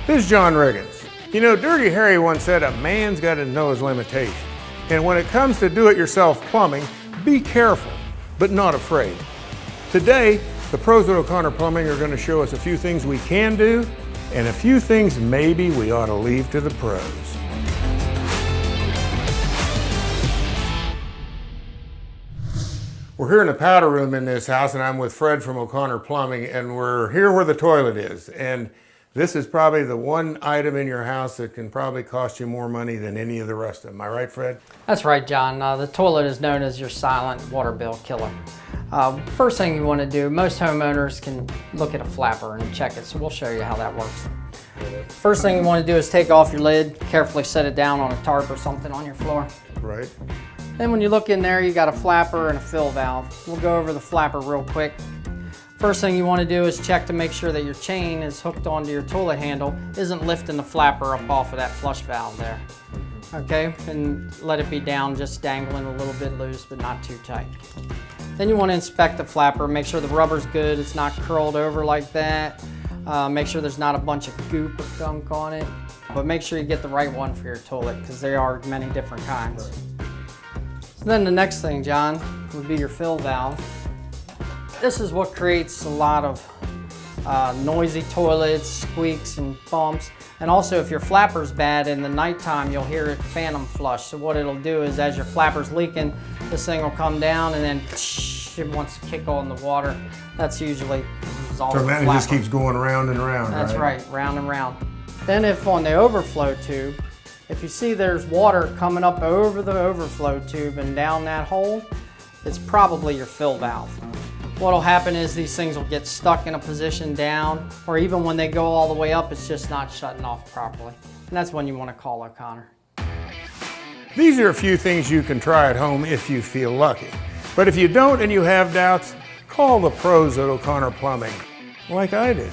This is John Riggins. You know, Dirty Harry once said a man's got to know his limitations. And when it comes to do-it-yourself plumbing, be careful, but not afraid. Today, the pros at O'Connor Plumbing are going to show us a few things we can do and a few things maybe we ought to leave to the pros. We're here in the powder room in this house, and I'm with Fred from O'Connor Plumbing, and we're here where the toilet is. And this is probably the one item in your house that can probably cost you more money than any of the rest of them. Am I right, Fred? That's right, John. The toilet is known as your silent water bill killer. First thing you want to do, most homeowners can look at a flapper and check it, so we'll show you how that works. First thing you want to do is take off your lid, carefully set it down on a tarp or something on your floor. Right. Then when you look in there, you got a flapper and a fill valve. We'll go over the flapper real quick. First thing you want to do is check to make sure that your chain is hooked onto your toilet handle, isn't lifting the flapper up off of that flush valve there. Okay, and let it be down, just dangling a little bit loose, but not too tight. Then you want to inspect the flapper, make sure the rubber's good, it's not curled over like that. Make sure there's not a bunch of goop or gunk on it. But make sure you get the right one for your toilet, because there are many different kinds. So then the next thing, John, would be your fill valve. This is what creates a lot of noisy toilets, squeaks and bumps. And also if your flapper's bad in the nighttime, you'll hear it phantom flush. So what it'll do is as your flapper's leaking, this thing will come down and then it wants to kick on the water. That's usually resolved. So then it just keeps going round and round, That's right, round and round. Then if on the overflow tube, if you see there's water coming up over the overflow tube and down that hole, it's probably your fill valve. What'll happen is these things will get stuck in a position down, or even when they go all the way up, it's just not shutting off properly. And that's when you want to call O'Connor. These are a few things you can try at home if you feel lucky. But if you don't and you have doubts, call the pros at O'Connor Plumbing, like I did.